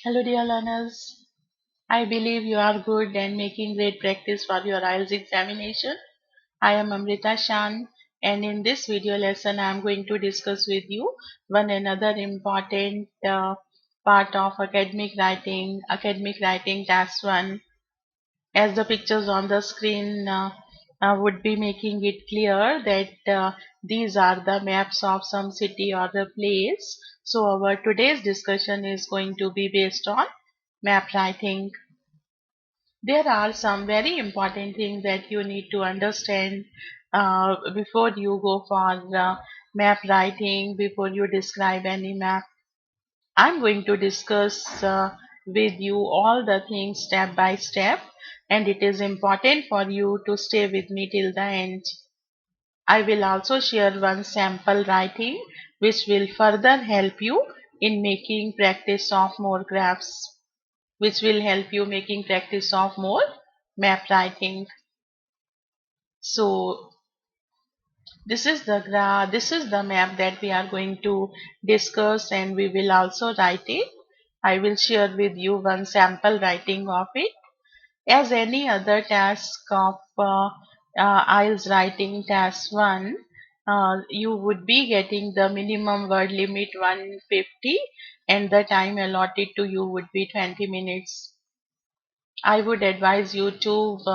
Hello, dear learners. I believe you are good and making great practice for your IELTS examination. I am Amritashaan, and in this video lesson, I am going to discuss with you one another important part of academic writing TASK1. As the pictures on the screen would be making it clear that these are the maps of some city or a place. So our today's discussion is going to be based on map writing. There are some very important things that you need to understand before you go for map writing, before you describe any map. I'm going to discuss with you all the things step by step, and it is important for you to stay with me till the end. I will also share one sample writing which will further help you in making practice of more graphs, which will help you making practice of more map writing. So this is the map that we are going to discuss, and we will also write it. I will share with you one sample writing of it. As any other task of IELTS writing task 1, you would be getting the minimum word limit 150 and the time allotted to you would be 20 minutes. I would advise you to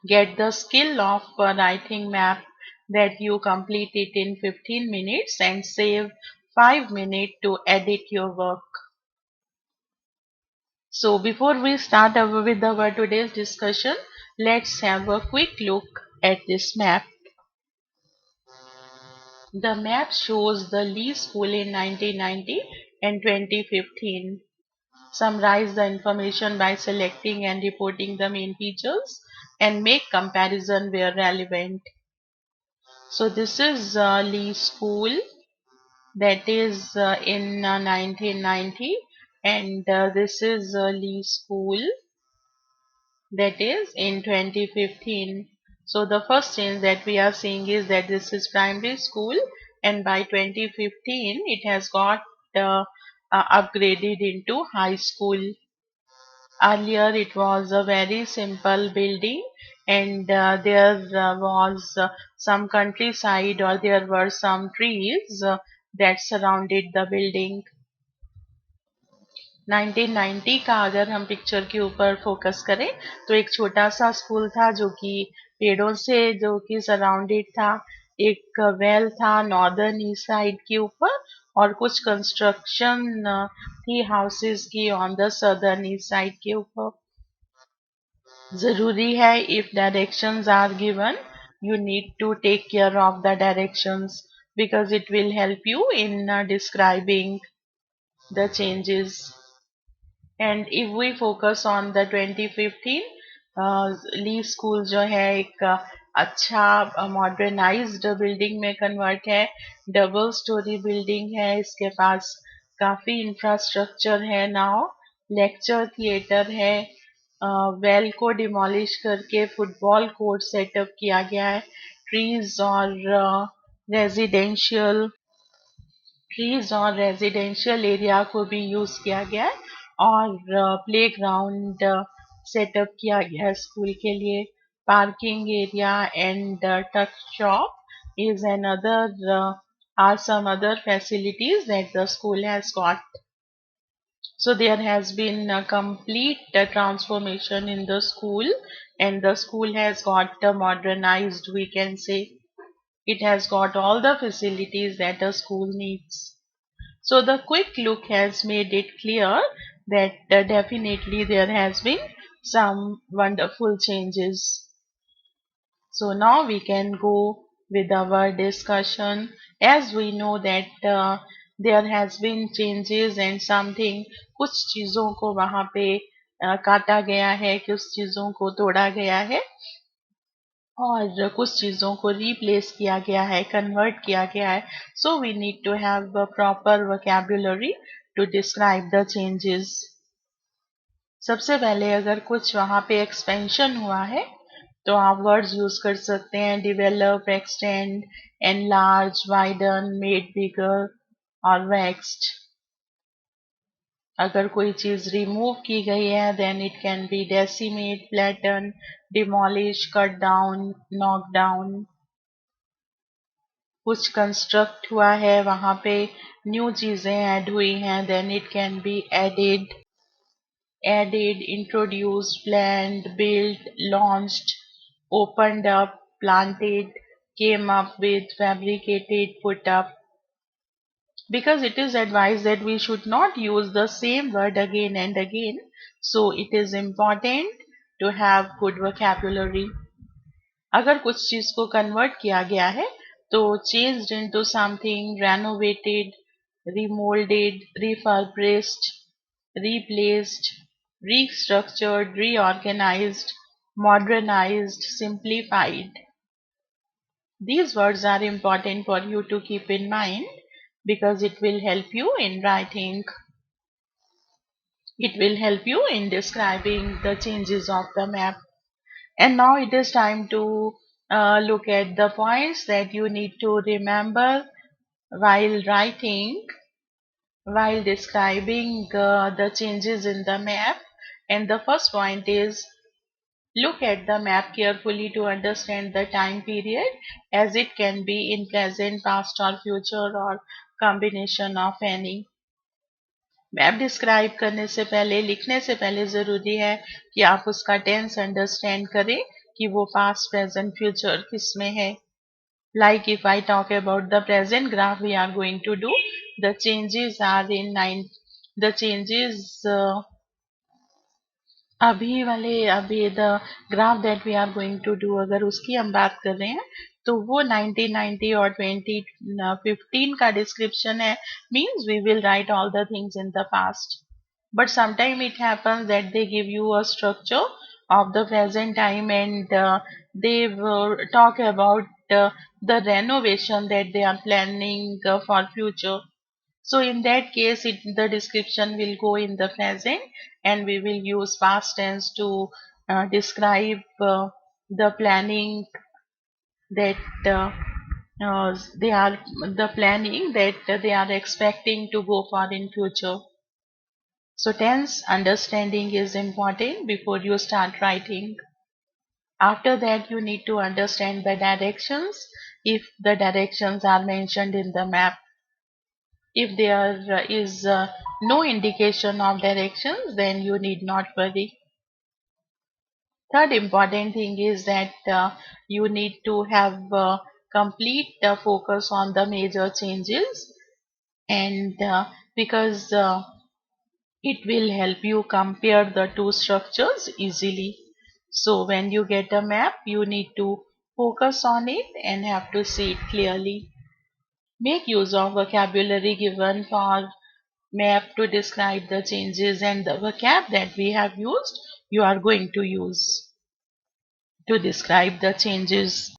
get the skill of writing map, that you complete it in 15 minutes and save 5 minutes to edit your work. So before we start with our today's discussion, let's have a quick look at this map. The map shows the Lee School in 1990 and 2015. Summarize the information by selecting and reporting the main features and make comparison where relevant. So this is Lee School, that is in 1990, and this is Lee School, that is in 2015. So the first change that we are seeing is that this is primary school, and by 2015 it has got upgraded into high school. Earlier it was a very simple building, and there was some countryside, or there were some trees that surrounded the building. 1990 का अगर हम picture के ऊपर focus करें तो एक छोटा सा स्कूल था जो कि पेड़ों से जो कि सराउंडेड था। एक वेल था नॉर्दर्न ईस्ट साइड के ऊपर, और कुछ कंस्ट्रक्शन थी हाउसेस की on the southern east side के ऊपर। जरूरी है if directions are given, you need to take care of the directions because it will help you in describing the changes. And if we focus on the 2015, ली school जो है एक अच्छा modernised building में कन्वर्ट है। Double storey building है, इसके पास काफी इंफ्रास्ट्रक्चर है नाउ। लेक्चर थिएटर है। वेल को डिमोलिश करके फुटबॉल कोर्ट सेटअप किया गया है। ट्रीज और रेजिडेंशियल ट्रीज और रेजिडेंशियल एरिया को भी यूज किया गया है, और प्लेग्राउंड सेटअप किया गया है स्कूल के लिए। पार्किंग एरिया एंड टक shop is another are some other facilities that the school has got. So there has been a complete transformation in the school, and the school has got modernized, we can say. It has got all the facilities that a school needs. So the quick look has made it clear that definitely there has been some wonderful changes. So now we can go with our discussion. As we know that there has been changes and something, कुछ चीजों को वहाँ पे काटा गया है, कुछ चीजों को तोड़ा गया है, और कुछ चीजों को रिप्लेस किया गया है, कन्वर्ट किया गया है. So we need to have a proper vocabulary to describe the changes. सबसे पहले अगर कुछ वहां पे एक्सपेंशन हुआ है तो आप वर्ड्स यूज कर सकते हैं develop, extend, enlarge, widen, made bigger और वैक्स्ड. अगर कोई चीज रिमूव की गई है then it can be decimate, flatten, demolish, cut down, knock down. कुछ कंस्ट्रक्ट हुआ है, वहां पे न्यू चीजें ऐड हुई हैं then it can be added, introduced, planned, built, launched, opened up, planted, came up with, fabricated, put up. Because it is advised that we should not use the same word again and again, so it is important to have good vocabulary. अगर कुछ चीज को convert किया गया है तो changed into something, renovated, remolded, refurbished, replaced, restructured, reorganized, modernized, simplified. These words are important for you to keep in mind because it will help you in writing. It will help you in describing the changes of the map. And now it is time to look at the points that you need to remember while writing, while describing the changes in the map. And the first point is look at the map carefully to understand the time period, as it can be in present, past or future or combination of any. Map describe करने से पहले, लिखने से पहले ज़रूरी है कि आप उसका टेंस अंडरस्टैंड करें कि वो पास्ट, प्रेजेंट, फ्यूचर किस में है. Like if I talk about the present graph we are going to do, the changes are in nine. The changes अभी the graph that we are going to do, अगर उसकी हम बात कर रहे हैं तो वो 1990 और 2015 का डिस्क्रिप्शन है. Means we will write all the things in the past, but sometimes it happens that they give you a structure of the present time and they will talk about the renovation that they are planning for future. So in that case, the description will go in the present and we will use past tense to describe the planning that they are the planning that they are expecting to go for in future. So tense understanding is important before you start writing. After that, you need to understand the directions if the directions are mentioned in the map. If there is no indication of directions, then you need not worry. Third important thing is that you need to have complete focus on the major changes, and because it will help you compare the two structures easily. So when you get a map, you need to focus on it and have to see it clearly. Make use of vocabulary given for map to describe the changes, and the vocab that we have used, you are going to use to describe the changes.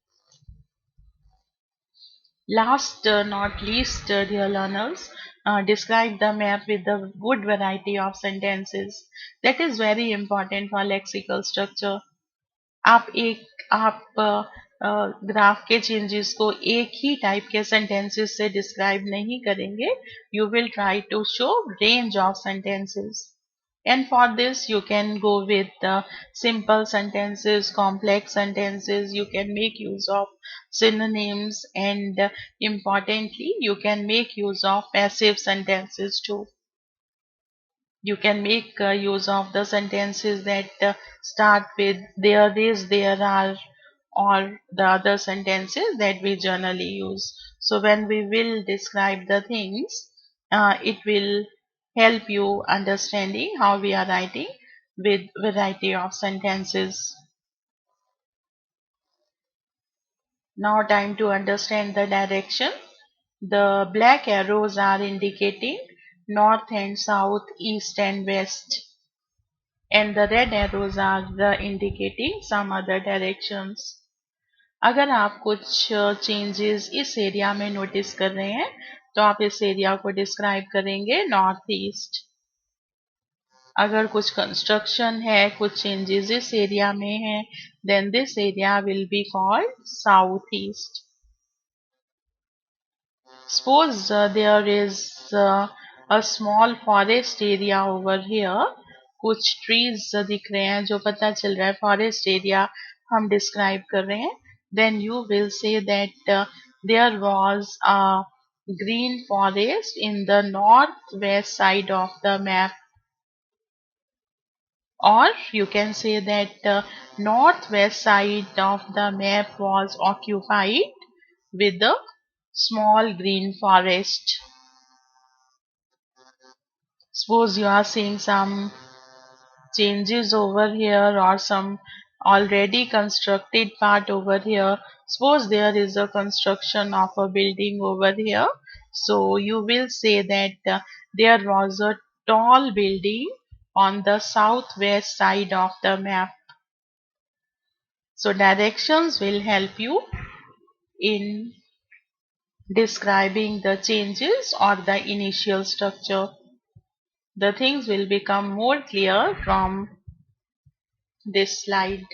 Last not least, dear learners, describe the map with a good variety of sentences. That is very important for lexical structure. आप graph के changes को एक ही type के sentences से describe नहीं करेंगे. You will try to show range of sentences, and for this you can go with simple sentences, complex sentences. You can make use of synonyms, and importantly you can make use of passive sentences too. You can make use of the sentences that start with there is, there are, or the other sentences that we generally use. So when we will describe the things, it will help you understanding how we are writing with variety of sentences. Now time to understand the direction. The black arrows are indicating north and south, east and west, and the red arrows are indicating some other directions. अगर आप कुछ changes इस area में notice कर रहे हैं तो आप इस एरिया को डिस्क्राइब करेंगे नॉर्थ ईस्ट. अगर कुछ कंस्ट्रक्शन है, कुछ चेंजेस इस एरिया में है, then this area will be called south east. Suppose there is a small forest area over here. कुछ trees दिख रहे हैं जो पता चल रहा है forest area हम describe कर रहे हैं. Then you will say that there was a green forest in the northwest side of the map, or you can say that northwest side of the map was occupied with a small green forest. Suppose you are seeing some changes over here or some already constructed part over here. Suppose there is a construction of a building over here. So you will say that there was a tall building on the southwest side of the map. So directions will help you in describing the changes or the initial structure. The things will become more clear from this slide.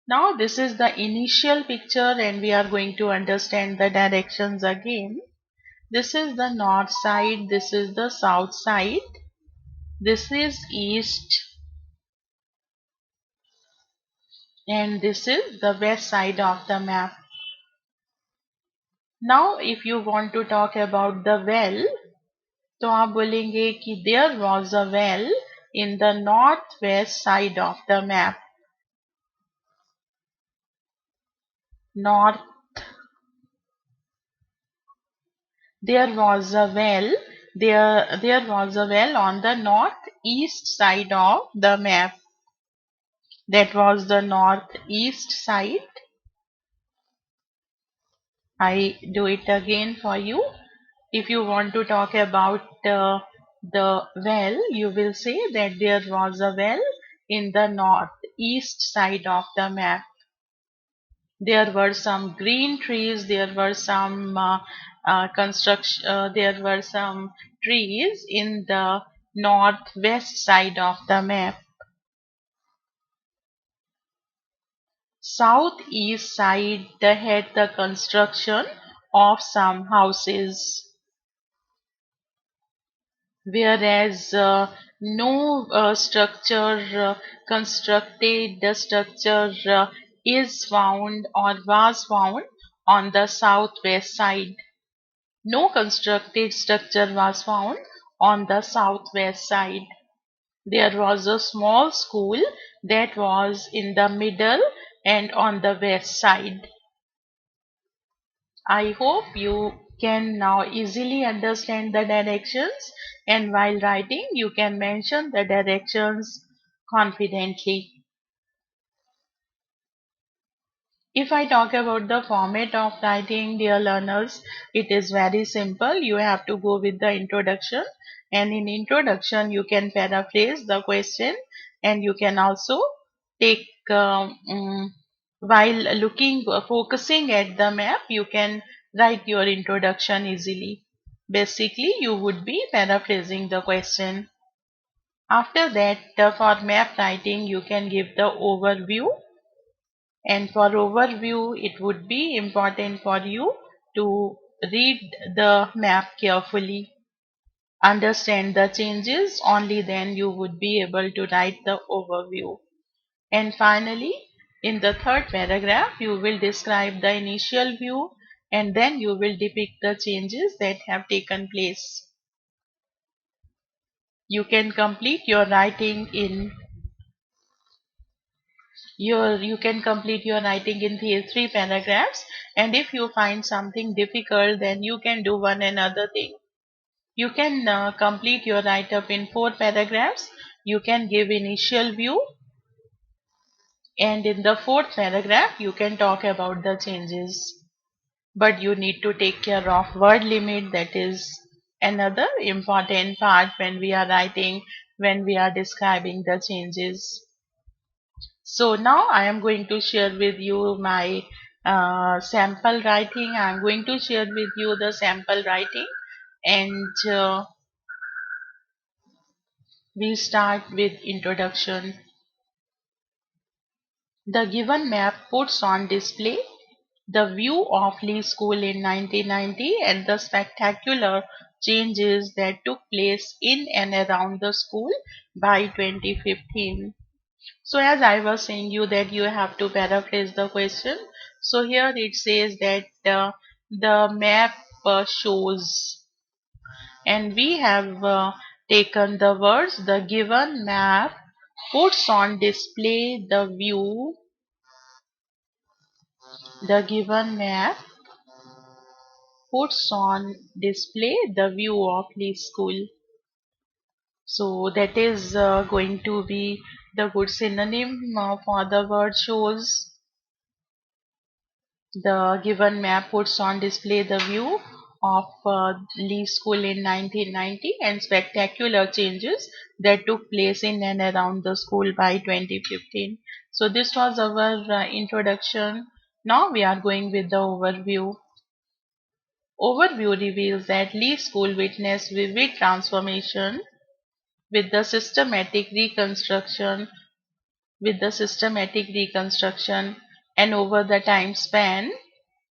Now this is the initial picture and we are going to understand the directions again. This is the north side, this is the south side, this is east, and this is the west side of the map. Now if you want to talk about the well, तो आप बोलेंगे कि there was a well in the northwest side of the map. North, there was a well, there was a well on the northeast side of the map. That was the northeast side. I do it again for you. If you want to talk about the well, you will say that there was a well in the northeast side of the map. There were some green trees, there were some there were some trees in the northwest side of the map. Southeast side had the construction of some houses, whereas no constructed structure is found or was found on the southwest side. No constructed structure was found on the southwest side. There was a small school that was in the middle and on the west side. I hope you can now easily understand the directions, and while writing you can mention the directions confidently. If I talk about the format of writing, dear learners, it is very simple. You have to go with the introduction, and in introduction you can paraphrase the question, and you can also take while focusing at the map, you can write your introduction easily. Basically, you would be paraphrasing the question. After that, for map writing, you can give the overview. And for overview, it would be important for you to read the map carefully, understand the changes, only then you would be able to write the overview. And finally, in the third paragraph, you will describe the initial view and then you will depict the changes that have taken place. You can complete your writing in the three paragraphs, and if you find something difficult, then you can do one another thing. You can complete your write-up in 4 paragraphs. You can give initial view, and in the 4th paragraph you can talk about the changes. But you need to take care of word limit. That is another important part when we are writing, when we are describing the changes. So now I am going to share with you my sample writing. I am going to share with you the sample writing, and we start with introduction. The given map puts on display the view of Lee School in 1990 and the spectacular changes that took place in and around the school by 2015. So as I was saying you that you have to paraphrase the question. So here it says that the map shows, and we have taken the words the given map puts on display the given map puts on display the view of Lee School. So that is going to be the good synonym for the word shows. The given map puts on display the view of Lee School in 1990 and spectacular changes that took place in and around the school by 2015. So this was our introduction. Now we are going with the overview. Overview reveals that Lee School witnessed vivid transformation with the systematic reconstruction and over the time span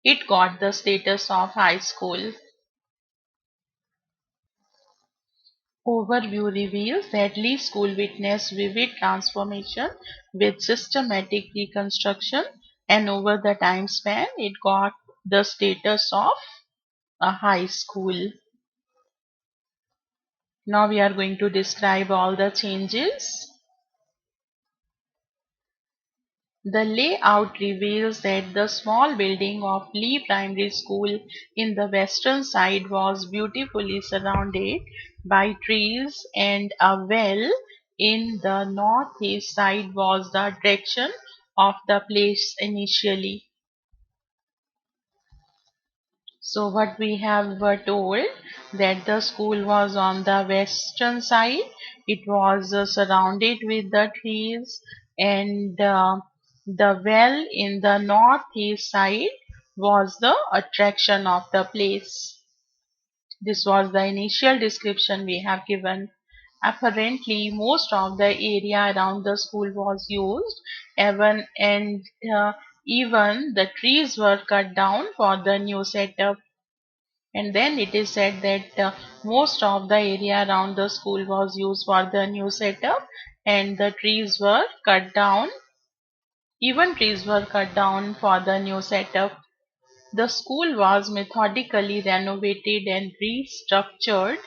it got the status of high school. Overview reveals that Lee School witnessed vivid transformation with systematic reconstruction and over the time span it got the status of a high school. Now we are going to describe all the changes. The layout reveals that the small building of Lee Primary School in the western side was beautifully surrounded by trees, and a well in the northeast side was the attraction of the place initially. So what we have told that the school was on the western side. It was surrounded with the trees, and the well in the northeast side was the attraction of the place. This was the initial description we have given. Apparently, most of the area around the school was used, even and even the trees were cut down for the new setup. And then it is said that most of the area around the school was used for the new setup, and the trees were cut down. Even trees were cut down for the new setup. The school was methodically renovated and restructured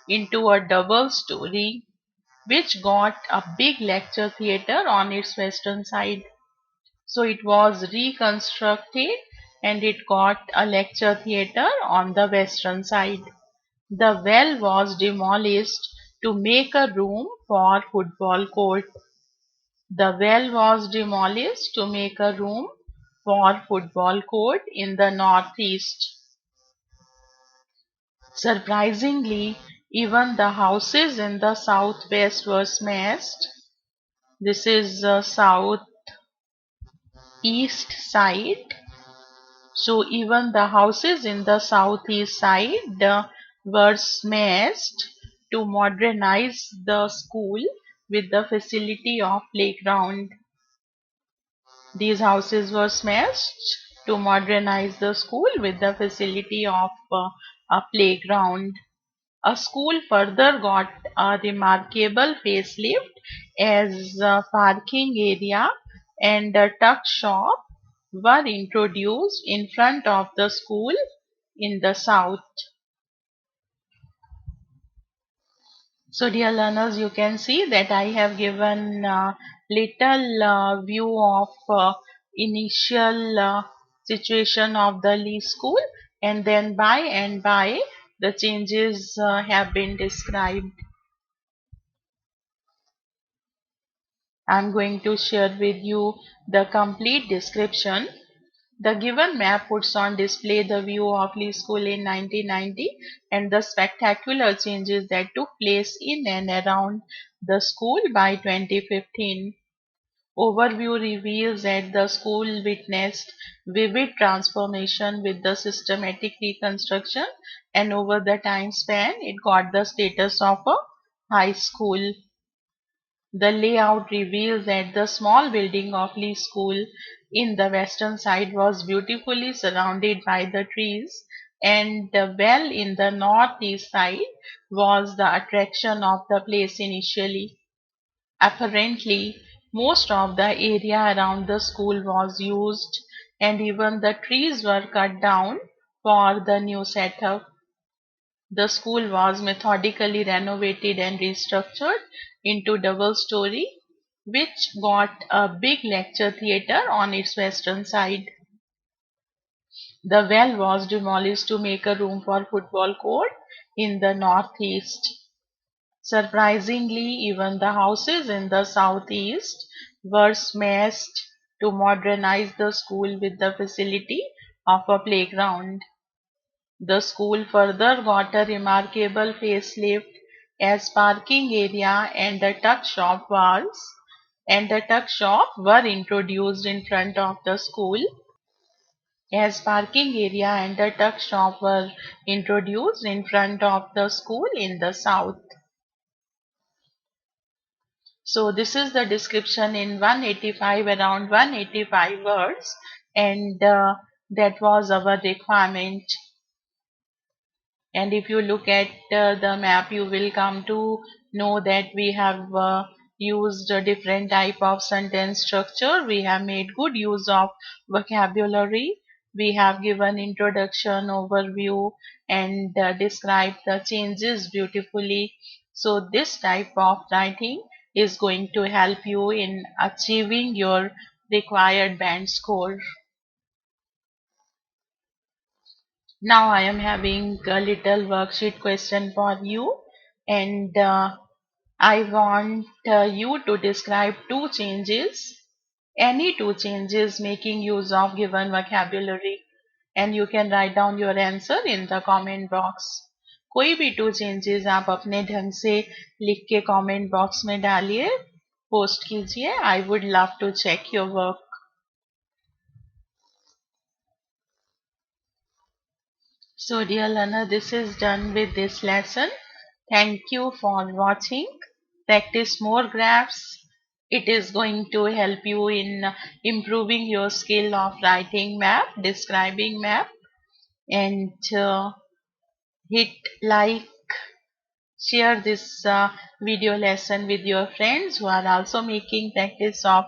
into a double story, which got a big lecture theatre on its western side. So it was reconstructed and it got a lecture theatre on the western side. The well was demolished to make a room for football court. The well was demolished to make a room for football court in the northeast. Surprisingly, even the houses in the southwest were smashed. This is the southeast side. So even the houses in the southeast side were smashed to modernize the school with the facility of playground. These houses were smashed to modernize the school with the facility of a playground. A school further got a remarkable facelift as a parking area and a tuck shop were introduced in front of the school in the south. So dear learners, you can see that I have given little view of initial situation of the Lee school, and then by and by the changes have been described. I am going to share with you the complete description. The given map puts on display the view of Lee School in 1990 and the spectacular changes that took place in and around the school by 2015. Overview reveals that the school witnessed vivid transformation with the systematic reconstruction, and over the time span it got the status of a high school. The layout reveals that the small building of Lee School in the western side was beautifully surrounded by the trees, and the well in the northeast side was the attraction of the place initially. Apparently, most of the area around the school was used, and even the trees were cut down for the new setup. The school was methodically renovated and restructured into double story, which got a big lecture theatre on its western side. The well was demolished to make a room for football court in the northeast. Surprisingly, even the houses in the southeast were smashed to modernize the school with the facility of a playground. The school further got a remarkable facelift as parking area and the tuck shop were introduced in front of the school. As parking area and the tuck shop were introduced in front of the school in the south. So this is the description in 185, around 185 words, and that was our requirement. And if you look at the map, you will come to know that we have used a different type of sentence structure. We have made good use of vocabulary. We have given introduction, overview, and described the changes beautifully. So this type of writing is going to help you in achieving your required band score. Now I am having a little worksheet question for you, and I want you to describe two changes, any two changes making use of given vocabulary, and you can write down your answer in the comment box. कोई भी to changes आप अपने ढंग से लिख के comment box में डालिए, पोस्ट कीजिए. I would love to check your work. So dear learner, this is done with this lesson. Thank you for watching. Practice more graphs. It is going to help you in improving your skill of writing map, describing map, and hit like, share this video lesson with your friends who are also making practice of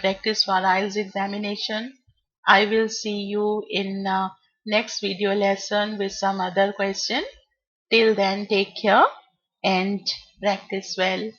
practice for IELTS examination. I will see you in next video lesson with some other question. Till then, take care and practice well.